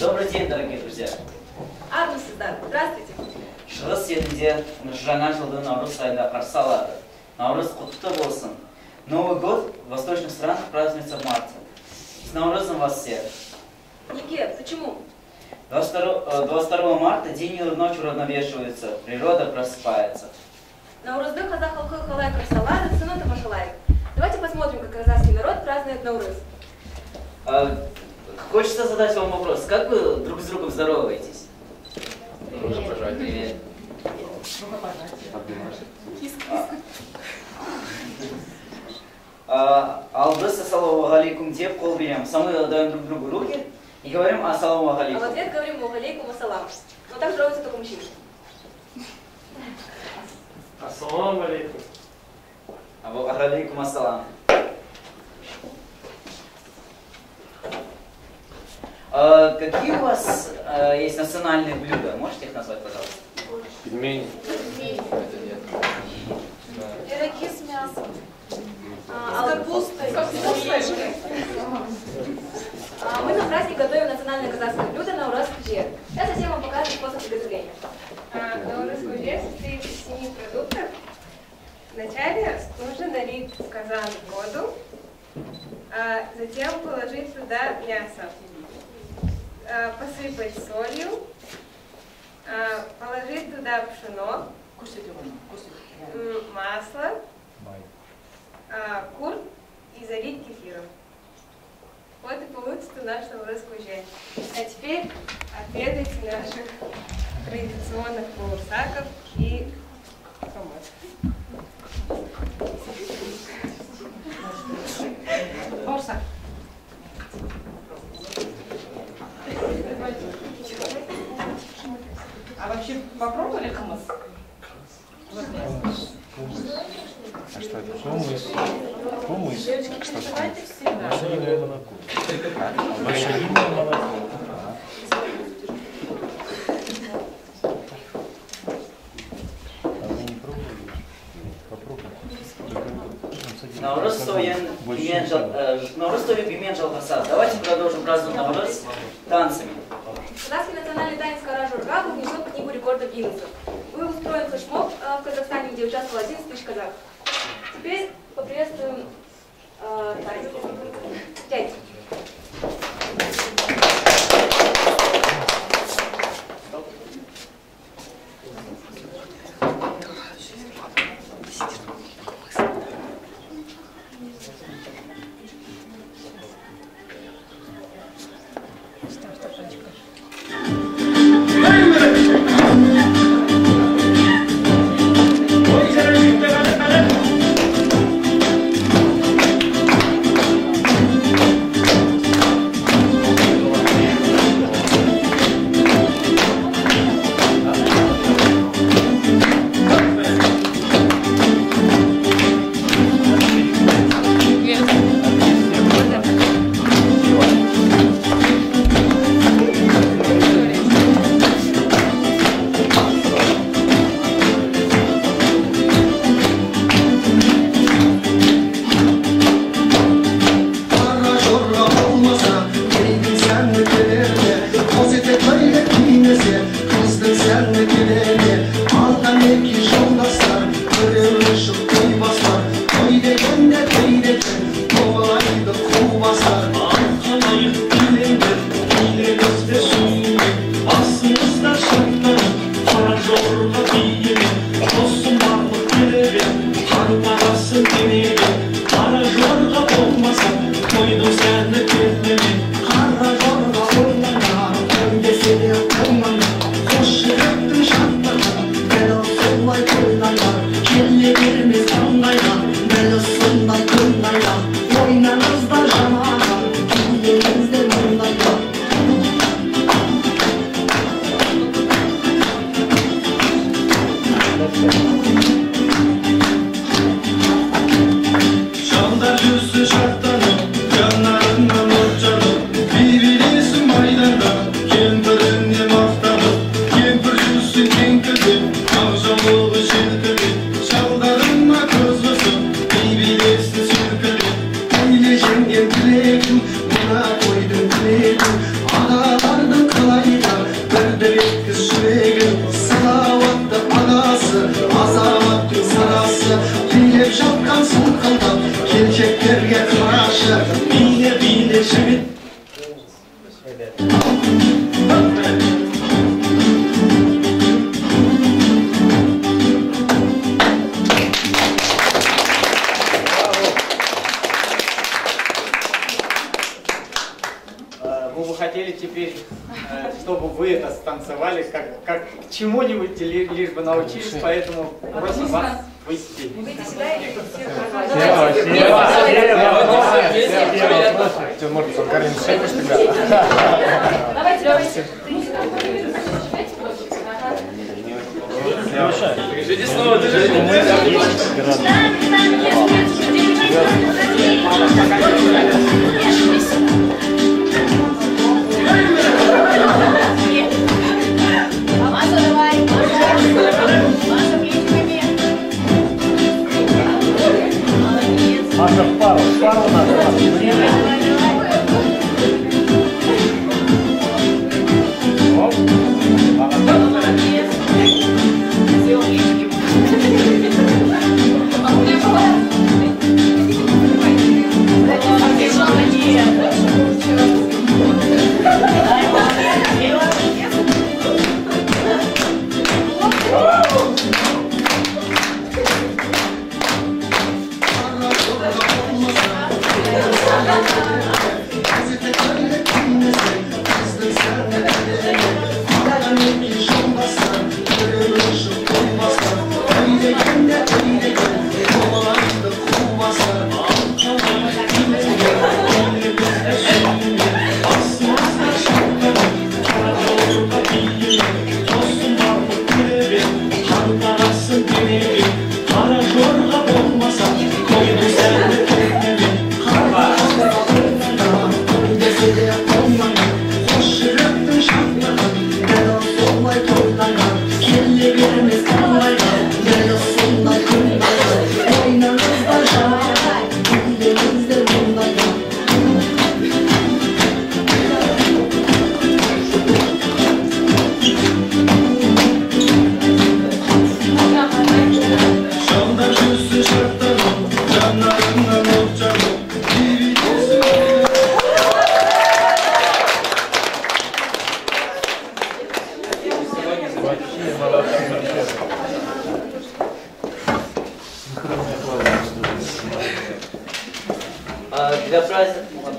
Добрый день, дорогие друзья. Армысыздар, здравствуйте. Шығыс елінде жаңа жылды Наурыз айында қарсы алады. Наурыз құтты болсын. Новый год в восточных странах празднуется в марте. С Наурызом вас всех. Нике, почему? 22 марта день и ночь уравновешиваются, природа просыпается. Наурызды казах халқы қалай қарсы алады, соны тамашалайық. Давайте посмотрим, как казахский народ празднует Наурыз. Хочется задать вам вопрос. Как вы друг с другом здороваетесь? Привет. Албыс ассаламу алейкум деп қол берем. Мы даем друг другу руки и говорим ассаламу А алейкум. в ответ говорим алейкум ассалам. Но так здороваются только мужчины. Ассаламу алейкум. Алейкум ассалам. Какие у вас есть национальные блюда? Можете их назвать, пожалуйста? Пельмени. Пироги с мясом. С капустой. Мы на праздник готовим национальное казахское блюдо Наурыз куже. Я затем вам покажу способ приготовления. Наурыз куже состоит из 7 продуктов. Вначале нужно налить в казан воду, а затем положить туда мясо, посыпать солью, положить туда пшено, масло, курт и залить кефиром. Вот и получится наш Наурыз куже. А теперь отведайте наших традиционных бауырсаков и хамат. Бауырсак. А вообще попробовали хумус? А что это? Хумус. Хумус. Девочки, переживайте всегда. Лошадиное молоко. Лошадиное молоко. А вы не пробовали? Попробуйте. Наурыз тойы пимен жалғаса. Давайте продолжим праздновать Наурыз танцами. Казахский национальный танец Кара Жорга был внесен в книгу рекордов Гиннесса. Был устроен флешмоб в Казахстане, где участвовало 11 тысяч казахов. Теперь поприветствуем танец. Дядь. Koydum sen de kendimi, kara zorla oynana. Мы бы хотели теперь, чтобы вы это станцевали, как к чему-нибудь, лишь бы научились, поэтому просим вас выйти. Выйти сюда и Тебе можно под Карин шепишь тогда? Давайте. Леша, Держите снова, держите. Маша, пару надо.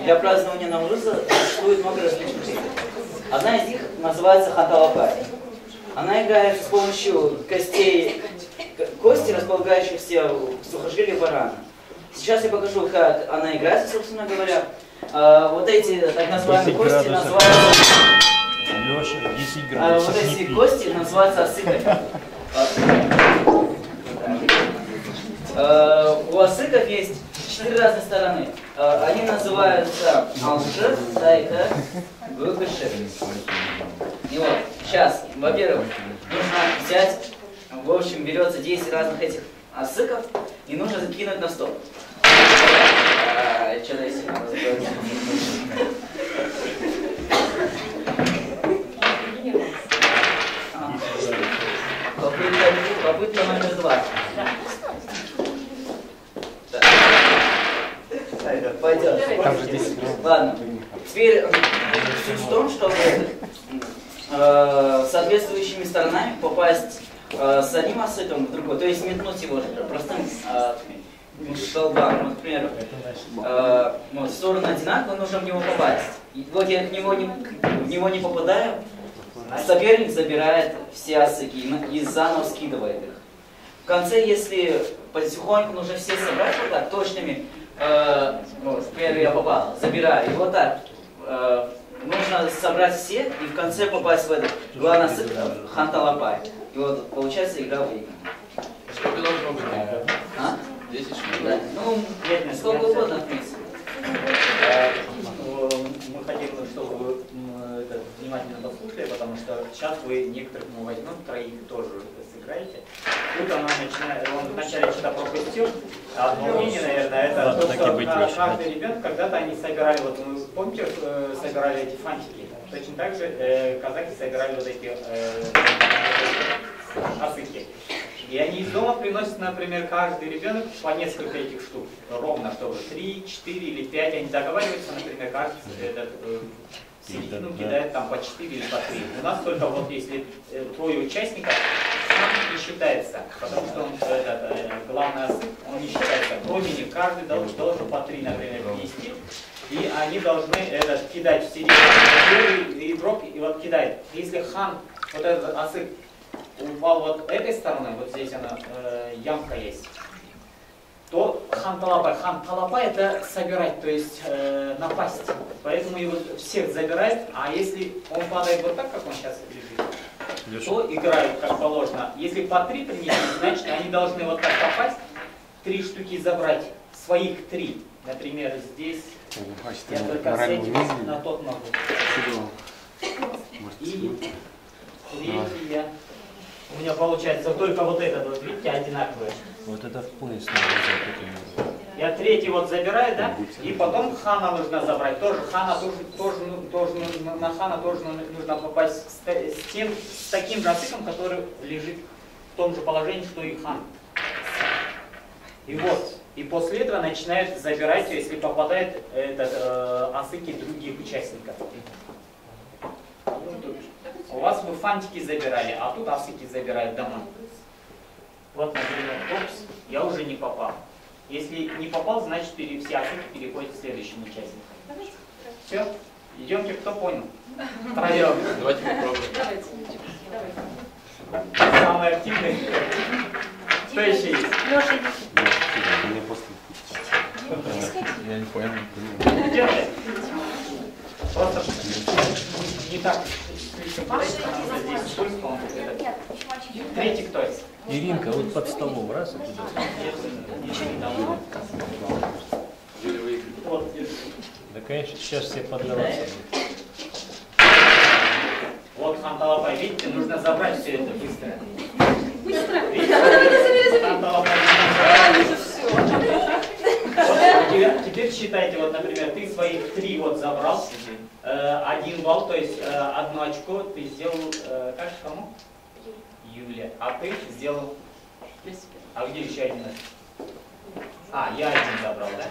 Для празднования Науруза существует много различных игр. Одна из них называется ханталапай. Она играется с помощью костей, кости, располагающихся в сухожилии барана. Сейчас я покажу, как она играется, собственно говоря. Вот эти так называемые кости называются... Леша, 10 градусов. Вот эти кости называются осыками. У осыков есть 4 разные стороны. Они называются алшер, тайка, выкыши. И вот, сейчас, во-первых, нужно взять, в общем, берется 10 разных этих осыков и нужно закинуть на стол. Что-то я сильно разговариваю. Попытка номер 2. Пойдет. Там же 10 минут. Ладно. Теперь суть в том, чтобы соответствующими сторонами попасть с одним осыком в другой, то есть метнуть его простым столбам. Например, вот, в сторону одинаково, нужно в него попасть. И вот я в него не попадаю, соперник забирает все осыки и заново скидывает их. В конце, если потихоньку нужно все собрать вот так точными, вот, например, я попал, забираю, и вот так нужно собрать все и в конце попасть в этот главный осык ханталапай. И вот получается игра выиграна. Сколько должно быть? А? 10 штук. Да. Ну, сколько угодно, в принципе. Мы хотели, чтобы вы это внимательно послушали, потому что сейчас вы некоторых мы возьмем, троих тоже сыграете. Тут она начинает, он вначале что-то пропустил, а одно мнение, наверное, это то, что каждый ребенок, когда-то они собирали, вот мы, помните, собирали эти фантики, точно так же казахи собирали вот эти осыки. И они из дома приносят, например, каждый ребенок по несколько этих штук. Ровно, чтобы 3, 4 или 5. Они договариваются, например, каждый середину кидает там по 4 или по 3. У нас только вот если трое участников, сам не считается, потому что он, главный осыпь, он не считается. Кроме них каждый должен по 3, например, внести. И они должны кидать в середину. Первый игрок и вот кидает. Если хан, вот этот осыпь, упал вот этой стороны, вот здесь она, ямка есть, то хан талапа это собирать, то есть напасть. Поэтому его всех забирает, а если он падает вот так, как он сейчас лежит, то играют как положено. Если по 3 принести, значит они должны вот так попасть, 3 штуки забрать, своих 3. Например, здесь я только с этим на тот могу. И третья. У меня получается только вот этот, вот видите, одинаковые. Вот это в пояс надо взять. Я третий вот забираю, да? И потом хана нужно забрать. Тоже хана на хана тоже нужно попасть с таким же осыпом, который лежит в том же положении, что и хан. И вот. И после этого начинают забирать, если попадает осыки других участников. У вас вы фантики забирали, а тут осыки забирают дома. Вот, например, топс, я уже не попал. Если не попал, значит все осыки переходят к следующему участнику. Все? Идемте, кто понял? Втроем. Давайте попробуем. Самый активный. Кто еще есть? Я не понял. Где ты? Просто не так. Здесь пульс, по-моему, третий кто есть? Иринка, вот под столом, раз и туда. Вот, держи. Да, конечно, сейчас все поддаваться будут. Вот хан талапай, видите, нужно забрать все это быстро. Быстро! Хан талапай, теперь считайте, вот, например, ты своих 3 вот забрал, 1 балл, то есть 1 очко ты сделал, как кому? Юле. А ты сделал? А где еще 1? А, я 1 забрал, да?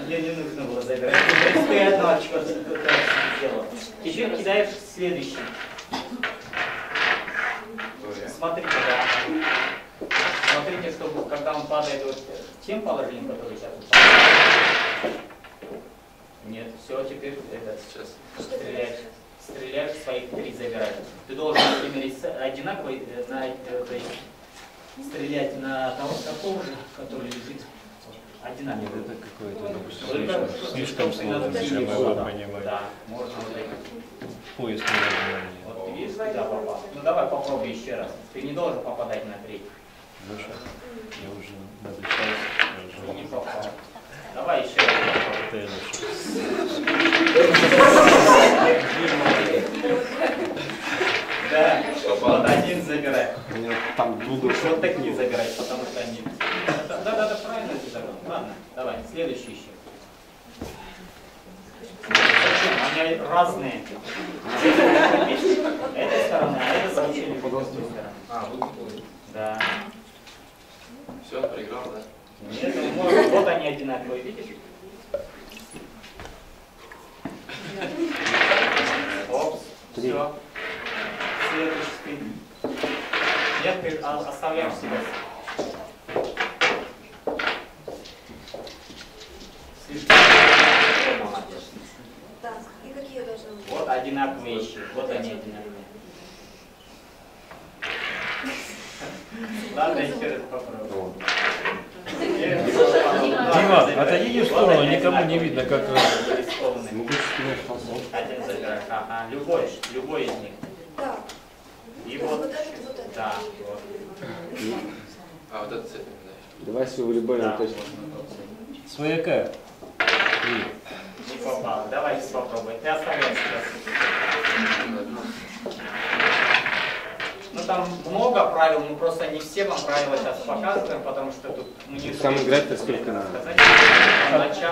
Мне не нужно было забирать. То есть ты 1 очко сделал. Теперь кидаешь следующий. Смотрите, да. Смотрите, чтобы когда он падает вот тем положением, которое сейчас упал. Нет, все, теперь это сейчас стреляешь, своих 3 забираешь. Ты должен, например, одинаковый стрелять на того такого же, который лежит одинаково. Это какое-то, допустим, слишком сложно для моего понимания. Да, можно вот это. Пояс не возьмем. Вот ты видишь, куда попал? Ну давай попробуй еще раз. Ты не должен попадать на 3. Леша, я уже надышался. Не попал. Давай еще раз. Это я Леша. Да, вот 1 забирай. Там буду. Вот такие забирай, потому что они... Да, правильно ты забрал. Ладно, давай, следующий еще. Они разные. Эта сторона, а это вообще не подостная сторона. А, вот. Да. Все, проиграл, да? Нет, ну, вот они одинаковые, видишь? Опс, все. Следующий. Нет, ты оставляешь себя. Да, и какие должны быть? Вот одинаковые вещи, вот они одинаковые. Ладно, еще раз попробуем. Дима, отойди в сторону, никому не видно, как... Один забираешь. Ага, любой из них. Да. И Вот вот, этот, вот этот. да, вот. А вот этот цвет, знаешь. Давай свою волейбольную Да, точку. Свояка. не попал. Давайте попробуем. Ты оставляй себя. Ну там много правил, мы просто не все вам правила сейчас показываем, потому что тут мы не Сам играть-то сколько надо? сказать.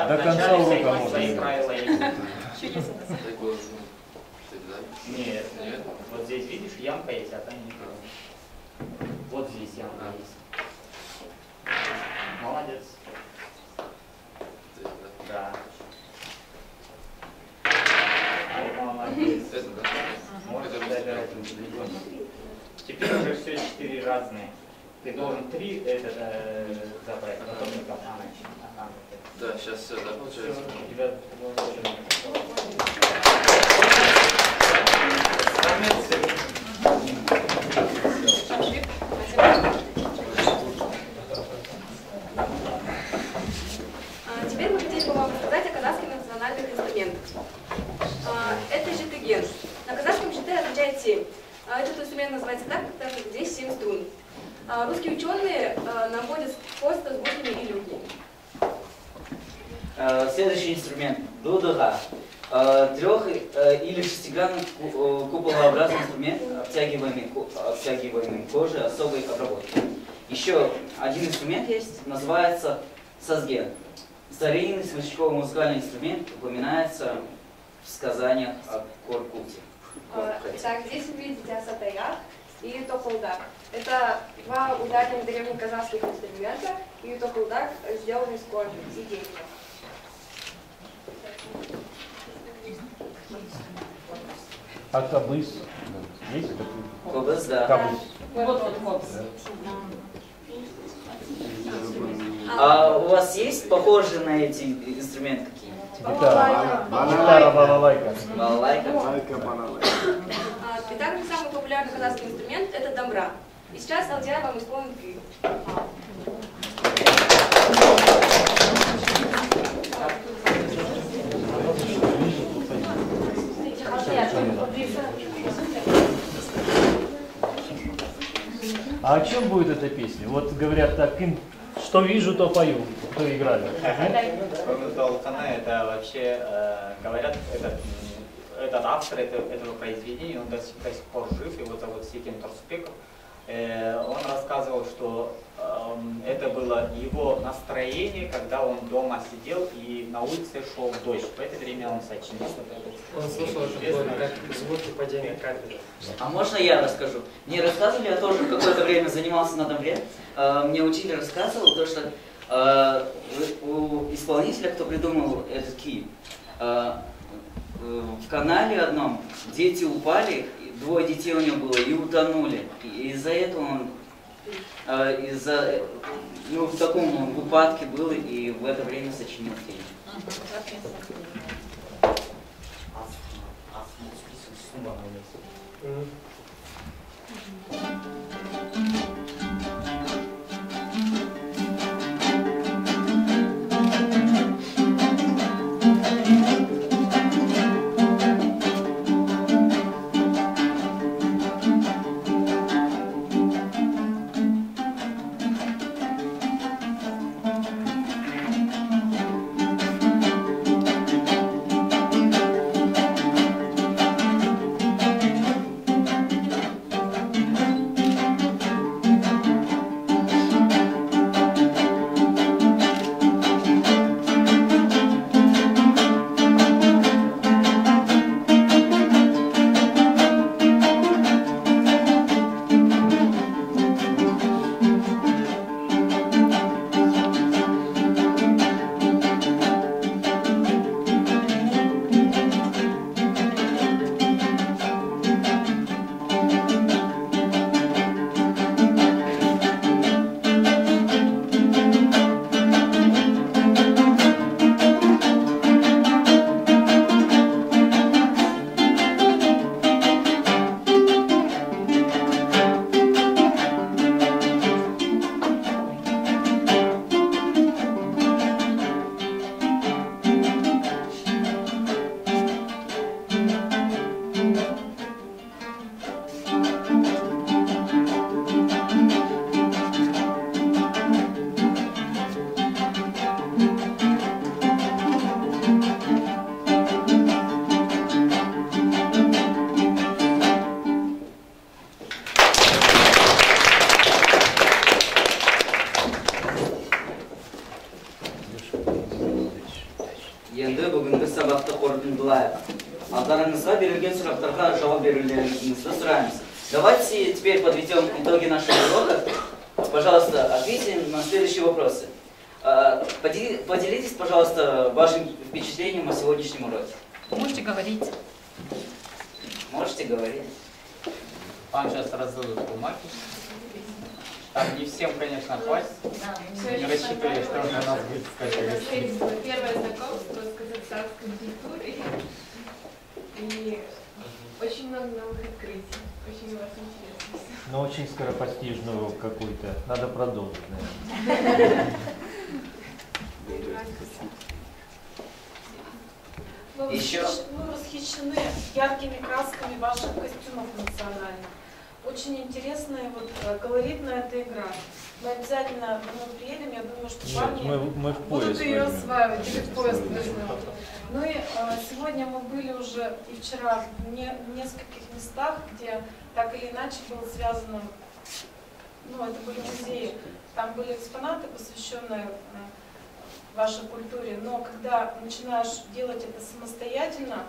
До конца урока можно свои играть. правила есть. Так было, кстати, да? Нет. Нет? Вот здесь видишь, ямка есть, а там не было. Вот здесь ямка есть. Молодец. Здесь, да. Да. Это, да? Можете добирать регион. Теперь уже все 4 разные. Ты должен 3 забрать, а потом только она. Да, сейчас все, да, получается? У тебя Теперь мы хотели бы вам рассказать о казахских национальных инструментах. Это житыген. На казахском житы означает 7. Этот инструмент называется так, потому что здесь 7 струн. Русские ученые находят сходство с буквами и людьми. Следующий инструмент – дудуга. Трех- или шестигранный куполообразный инструмент, обтягиваемый кожей особой обработки. Еще один инструмент есть, называется сазген. Старинный смычковый музыкальный инструмент упоминается в сказаниях о Коркуте. Итак, здесь вы видите асатаях и токолдак. Это два ударных древних казахских инструмента, и токолдак сделан из кожи и дерева. А кабыс? Есть? Кобыз, да. Кабыс. Вот. А у вас есть похожие на эти инструменты какие-нибудь? Гитара. Гитара, балалайка. Балалайка? И также самый популярный казахский инструмент – это домбра. И сейчас Алдия вам исполнит күй. А о чем будет эта песня? Вот говорят так, что вижу, то пою, кто играет. это вообще, говорят, этот автор этого произведения, он до сих пор жив, его зовут Секин Торсбеков. Он рассказывал, что это было его настроение, когда он дома сидел и на улице шел дождь. В это время он сочинил. Он слушал как звуки падения капель. А можно я расскажу? Мне рассказывали, я тоже какое-то время занимался на домбре. Мне учитель рассказывал, то, что у исполнителя, кто придумал этот кий, в канале одном дети упали, 2 детей у него было, и утонули. И из-за этого он в таком упадке был, и в это время сочинил фильм. Енді бүгінгі сабақты қорытындылайық. Алдарыңызға берілген сұрақтарға жауап берулеріңізді сұраймыз. Давайте теперь подведем итоги нашего урока. Пожалуйста, ответьте на следующие вопросы. Поделитесь, пожалуйста, вашим впечатлением о сегодняшнем уроке. Можете говорить. Можете говорить. Вам сейчас раздадут бумаги. Там не всем, конечно, хватит. Не рассчитывали, что у нас будет сказать. Первое знакомство с казахстанской культурой. И очень много новых открытий. Очень у вас интересно. Но очень скоропостижную какую-то. Надо продолжить, наверное. Мы восхищены яркими красками ваших костюмов национальных. Очень интересная, вот, колоритная эта игра. Мы обязательно, когда мы приедем, я думаю, что парни будут ее осваивать или в поезд возьмем. Ну и сегодня мы были уже и вчера в нескольких местах, где так или иначе было связано, ну, это были музеи, там были экспонаты, посвященные вашей культуре, но когда начинаешь делать это самостоятельно,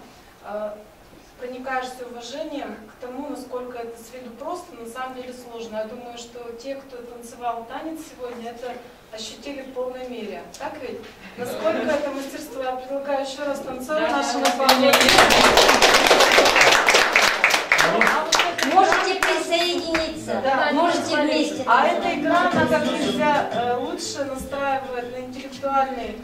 проникаешься уважением к тому, насколько это с виду просто, на самом деле сложно. Я думаю, что те, кто танцевал танец сегодня, это ощутили в полной мере. Так ведь? Насколько это мастерство? Я предлагаю еще раз танцевать нашим исполнением. Можете присоединиться, да, можете вместе. А эта игра, она как нельзя лучше настраивает на интеллектуальный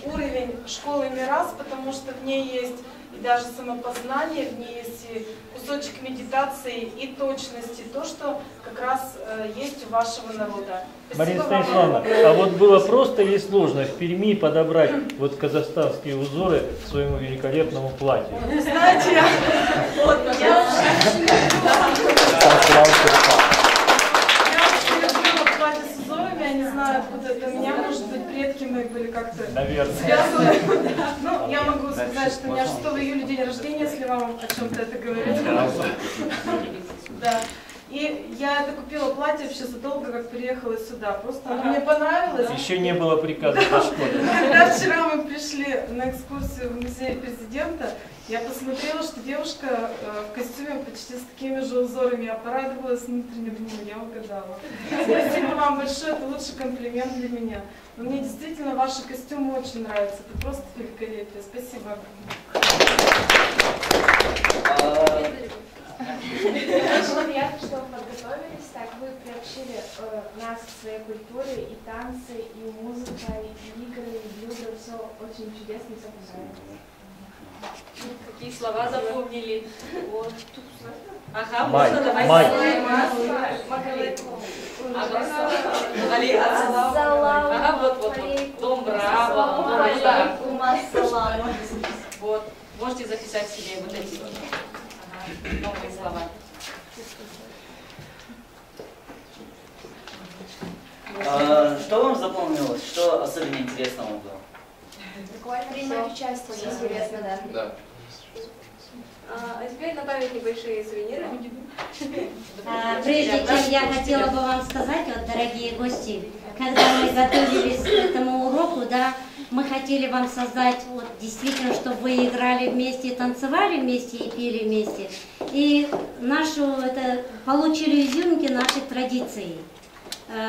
уровень школы Мирас, потому что в ней есть и даже самопознание, в ней есть и кусочек медитации и точности, то, что как раз есть у вашего народа. Марина Станиславовна, а вот было просто или сложно в Перми подобрать вот казахстанские узоры к своему великолепному платью? Вы знаете, я любила платье с узорами, я не знаю, откуда это у меня, может быть, предки мои были как-то связаны. Ну, я могу сказать, что у меня 6 июля день рождения, если вам о чем-то это говорит. Да. И я это купила платье вообще задолго, как приехала сюда. Просто оно мне понравилось. Еще не было приказа по школе. Когда вчера мы пришли на экскурсию в музей президента, я посмотрела, что девушка в костюме почти с такими же узорами. Я порадовалась внутренне, я угадала. Спасибо вам большое, это лучший комплимент для меня. Но мне действительно ваши костюмы очень нравятся. Это просто великолепие. Спасибо. Очень приятно, что вы подготовились, так вы приобщили нас к своей культуре, и танцы, и музыка, и игры, и блюда, все очень чудесно, все понравилось. Какие слова запомнили? Вот. Ага, Май. можно давай. Май. Ага, вот. Дом браво. Вот. Можете записать себе вот эти вот. Новые слова. Что вам запомнилось? Что особенно интересного было? Буквально принимать участие, интересно, да. Да. А теперь на память небольшие сувениры. Прежде чем я хотела бы вам сказать, вот, дорогие гости, когда мы готовились к этому уроку, да, мы хотели вам создать, вот, действительно, чтобы вы играли вместе, танцевали вместе и пели вместе. И получили изюминки наших традиций.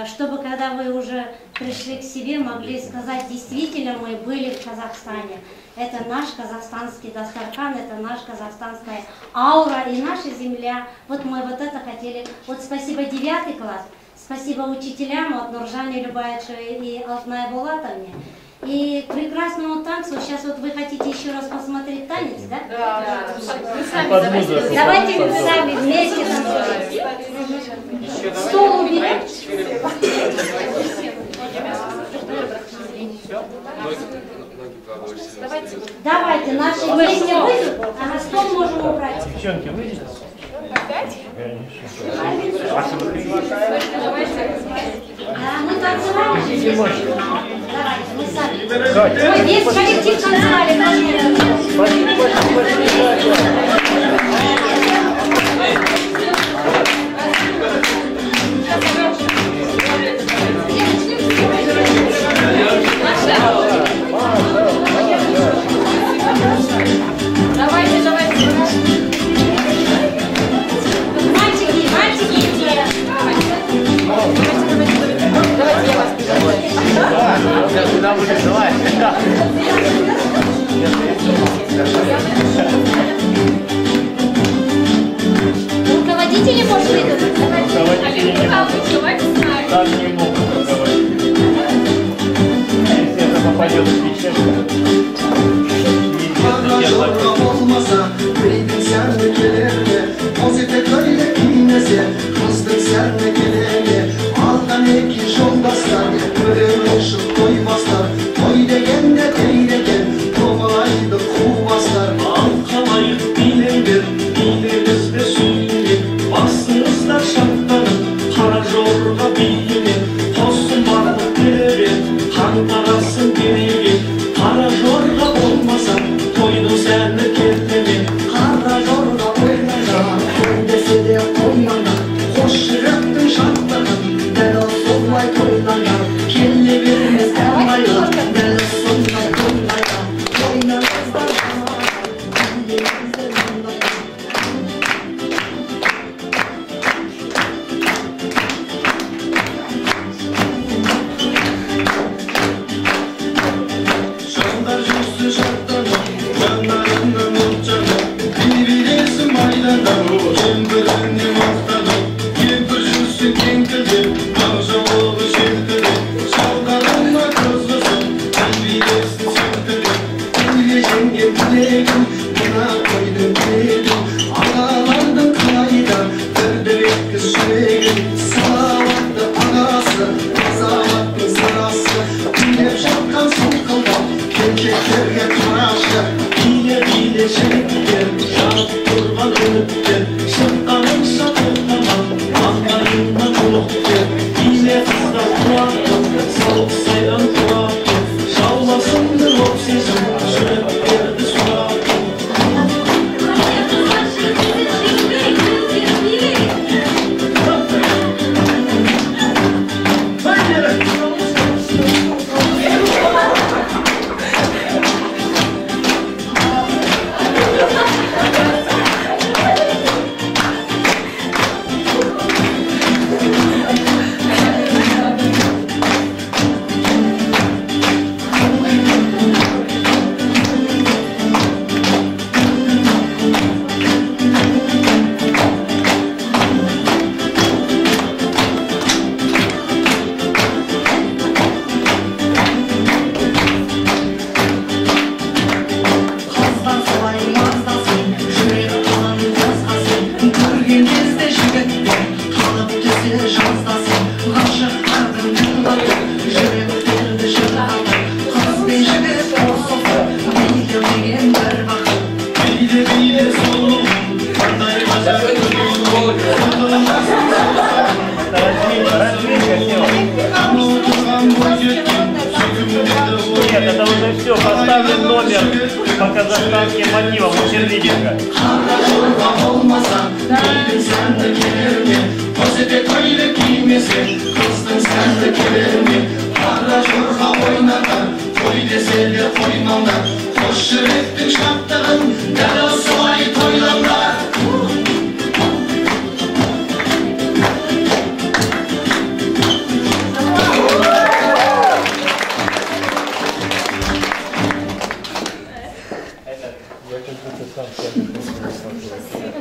Чтобы, когда вы уже пришли к себе, могли сказать, действительно, мы были в Казахстане. Это наш казахстанский дастархан, это наша казахстанская аура и наша земля. Вот мы вот это хотели. Вот спасибо 9 класс, спасибо учителям от Нуржане Любаевичевой и Алтынай Булатовне. И прекрасному танцу. Сейчас вот вы хотите еще раз посмотреть танец, да? Да. Давайте мы сами вместе танцуем. Стол уберем. Давайте, наши вместе выйдут, а на стол можем убрать. Девчонки, выйдете? Опять? Да, мы танцевали. Давайте, мы сами. Мы весь коллектив танцевали. Давайте, давайте. Мальчики, мальчики. Давайте я вас бежу. Сейчас туда будет желать. Нет, это уже все, поставлен номер по казахстанским мотивам у Чернигова.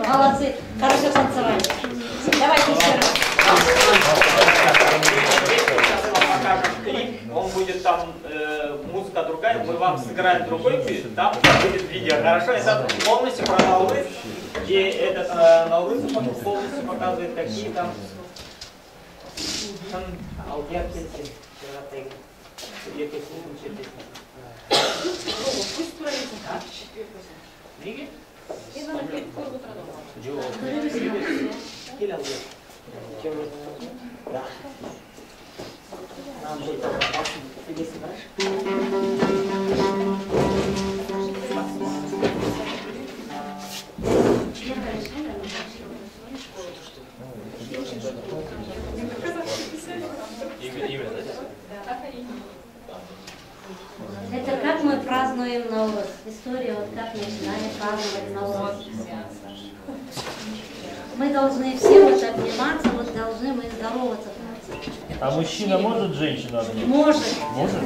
Молодцы, хорошо танцевали. Давайте еще раз. Он будет там, музыка другая, мы вам сыграем другой клип, там будет видео, хорошо? Это полностью про Наурыз, где этот Наурыз полностью показывает, какие там Это как мы празднуем Наурыз. История, вот как начинали праздновать Наурыз. Мы должны все вот обниматься, вот должны мы здороваться. А мужчина может женщину обнять? Может. Может?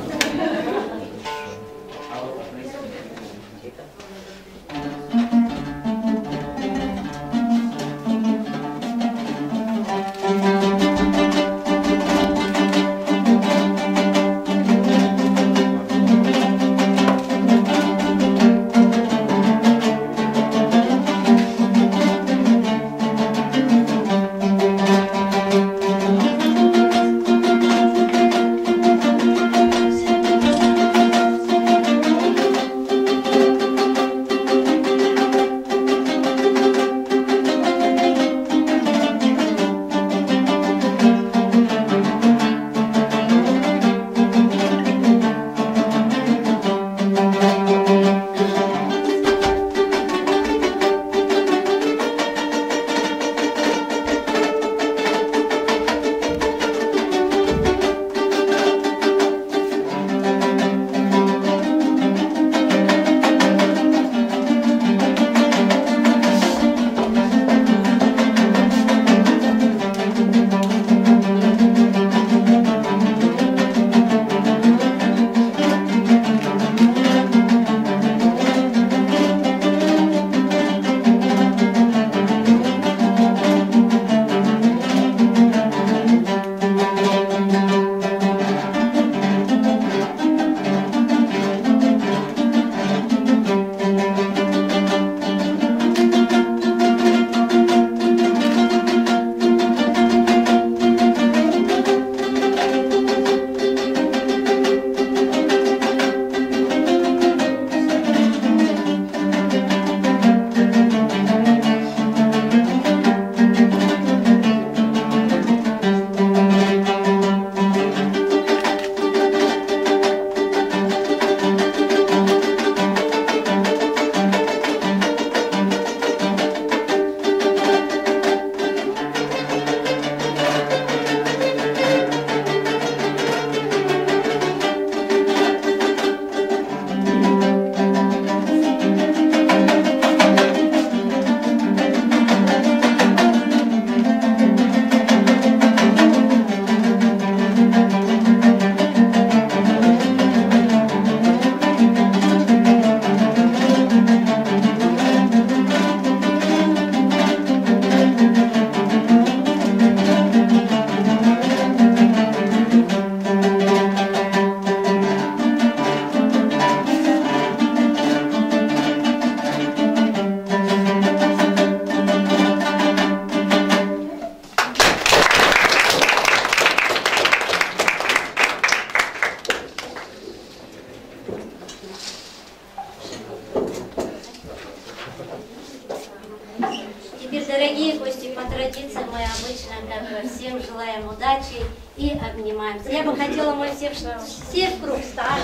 Теперь, дорогие гости, по традиции мы обычно как бы всем желаем удачи и обнимаемся. Я бы хотела, мы все в круг встали.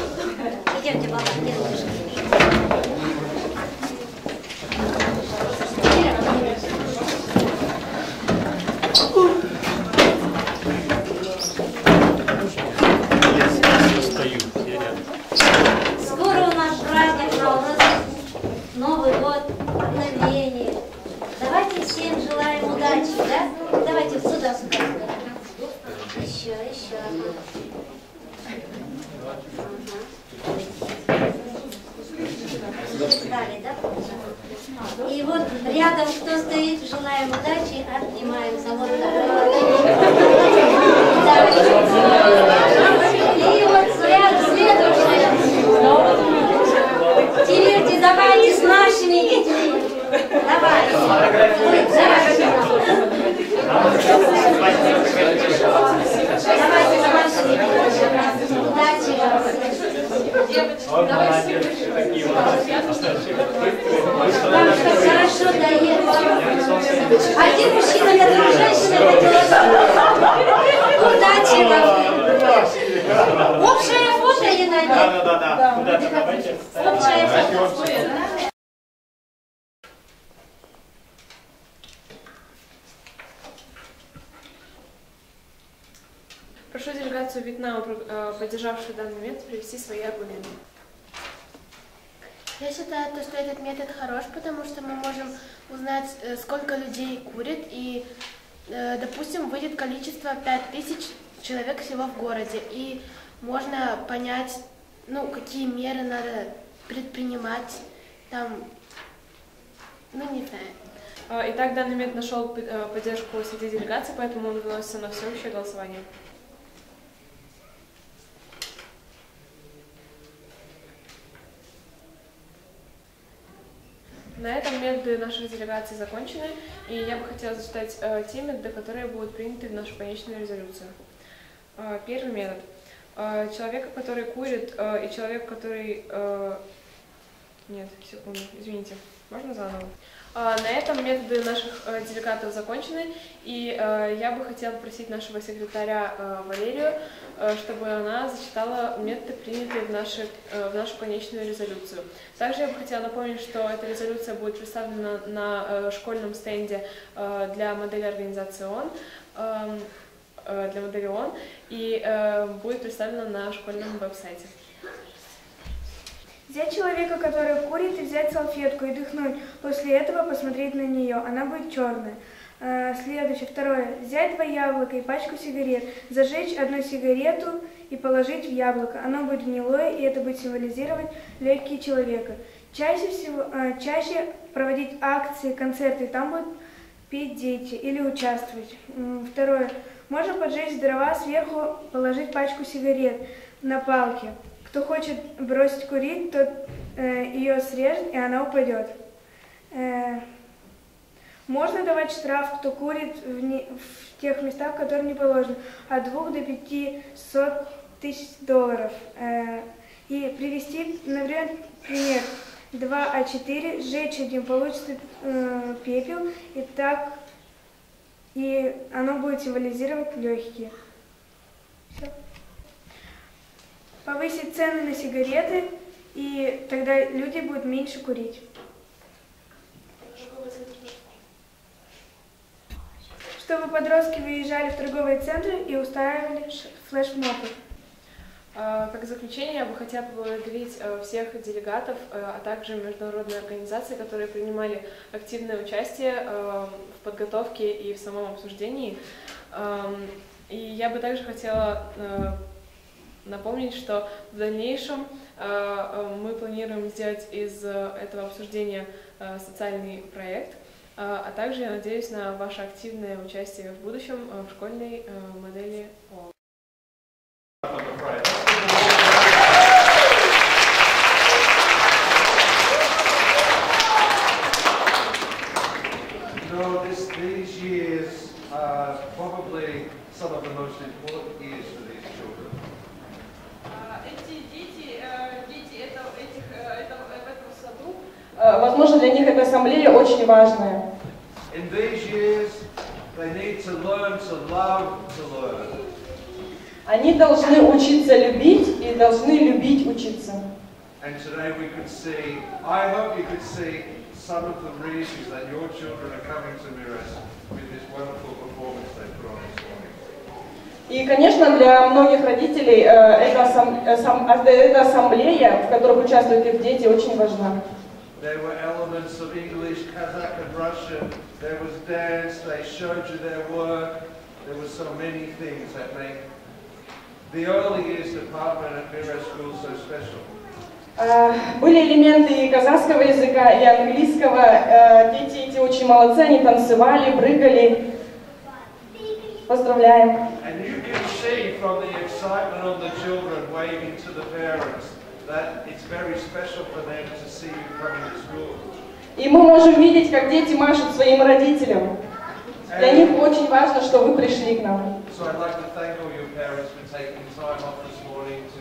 Идемте, баба, скоро у нас праздник, Новый год, обновление. Давайте всем желаем удачи, да? Давайте сюда. Еще. Далее, да? И вот рядом, кто стоит, желаем удачи, обнимаемся. Вот и вот следующее. Теперь давайте с нашими детьми. Давайте. Давайте с нашими детьми. Удачи вам. Вам хорошо дает. Один мужчина, который женщина хотела. Удачи вам. Общее фото и найдет. Да. Общее фото. Прошу делегацию Вьетнама, поддержавшую данный метод, привести свои аргументы. Я считаю, что этот метод хорош, потому что мы можем узнать, сколько людей курит, и, допустим, выйдет количество 5000 человек всего в городе, и можно понять, какие меры надо предпринимать, не знаю. Итак, данный метод нашел поддержку среди делегаций, поэтому он выносится на всеобщее голосование. На этом методы наших делегаций закончены, и я бы хотела зачитать те методы, которые будут приняты в нашу конечную резолюцию. Первый метод. Человек, который курит, и человек, который... Нет, секунду, извините, можно заново? На этом методы наших делегатов закончены, и я бы хотела попросить нашего секретаря Валерию, чтобы она зачитала методы, принятые в нашу конечную резолюцию. Также я бы хотела напомнить, что эта резолюция будет представлена на школьном стенде для модели организации ООН, и будет представлена на школьном веб-сайте. Взять человека, который курит, и взять салфетку и дыхнуть. После этого посмотреть на нее. Она будет черная. Следующее, второе. Взять 2 яблока и пачку сигарет. Зажечь 1 сигарету и положить в яблоко. Оно будет гнилое, и это будет символизировать легкие человека. Чаще проводить акции, концерты. Там будут петь дети или участвовать. Второе. Можно поджечь дрова, сверху положить пачку сигарет на палке. Кто хочет бросить курить, тот ее срежет, и она упадет. Можно давать штраф, кто курит в тех местах, которые не положено, от 2 до 500 тысяч долларов. И привести, например, 2 А4, сжечь один, получится пепел, и оно будет символизировать легкие. Все. Повысить цены на сигареты, и тогда люди будут меньше курить. Чтобы подростки выезжали в торговые центры и устраивали флешмобы. Как заключение, я бы хотела поблагодарить всех делегатов, а также международные организации, которые принимали активное участие в подготовке и в самом обсуждении. И я бы также хотела напомнить, что в дальнейшем мы планируем сделать из этого обсуждения социальный проект, а также я надеюсь на ваше активное участие в будущем в школьной модели ООН. These years are probably some of the most important years for these children. Возможно, для них эта ассамблея очень важная. In these years, they need to learn to love to learn. Они должны учиться любить и должны любить учиться. And today we could see, I hope you could see some of the reasons that your children are coming to Miras with this wonderful performance they put on this morning. И, конечно, для многих родителей эта ассамблея, в которой участвуют их дети, очень важна. There were elements of English, Kazakh and Russian. There was dance. They showed you their work. There were so many things that make the early years department at Miras School so special. Были элементы и казахского языка, и английского. Дети эти очень молодцы, они танцевали, прыгали. Поздравляем. And you can see from the excitement of the children waving to the parents that it's very special for them to see you coming to school. И мы можем видеть, как дети машут своим родителям. Для них очень важно, что вы пришли к нам. So I'd like to thank all your parents for taking time off this morning to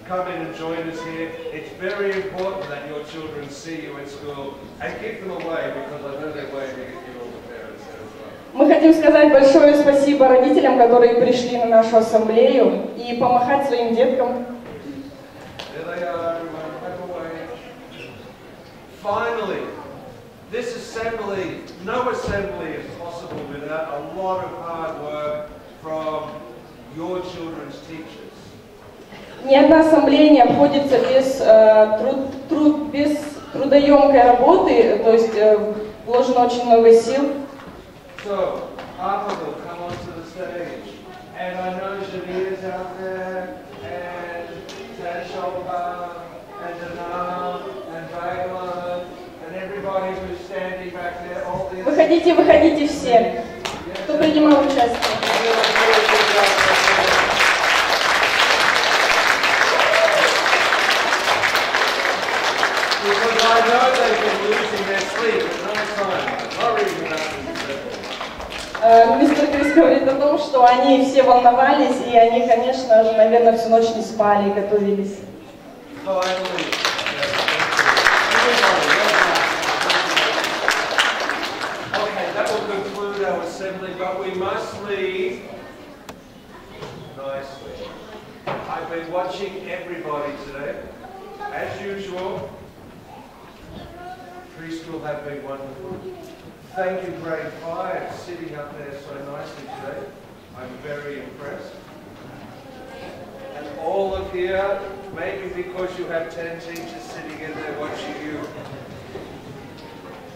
come in and join us here. It's very important that your children see you at school and give them away because I know they're waving at you all the parents there as well. Мы хотим сказать большое спасибо родителям, которые пришли на нашу ассамблею, и помахать своим деткам. There they are, everyone. Have a wave. Finally, this assembly, no assembly is possible without a lot of hard work from your children's teachers. Ни одна ассамблея не обходится без трудоемкой работы, то есть вложено очень много сил. So, Papa will come onto the stage, and I know Janita's out there, and Tashoba, and Dana, and Bagla, and everybody who's standing back there, all these... Выходите, выходите все, кто принимал участие. Because I know they've been losing their sleep at night time, worrying about this. Мистер Крис говорит о том, что они все волновались, и они, конечно же, наверное, всю ночь не спали и готовились. Okay, that will conclude our assembly, but we must leave nicely. I've been watching everybody today. As usual, preschool have been wonderful. Thank you, grade 5, sitting up there so nicely today. I'm very impressed. And all of here, maybe because you have 10 teachers sitting in there watching you.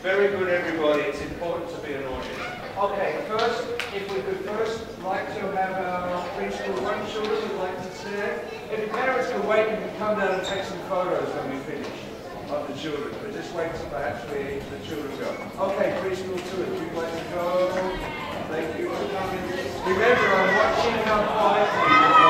Very good, everybody. It's important to be an audience. Okay, first, if we could first like to have our preschool 1 children who'd like to stand. If the parents can wait, you can come down and take some photos when we finish of the children. But just wait till perhaps the children go. Okay, preschool 2, if you'd like to go. Thank you for coming. Remember, I'm watching how quietly you go.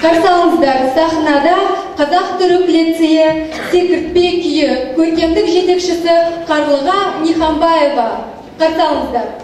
Қарсы алыңыздар, сахнада Қазақ-түрік лицейі секіртпе күйі көркемдік жетекшісі Қарлыға Нихамбаева. Қарсы алыңыздар.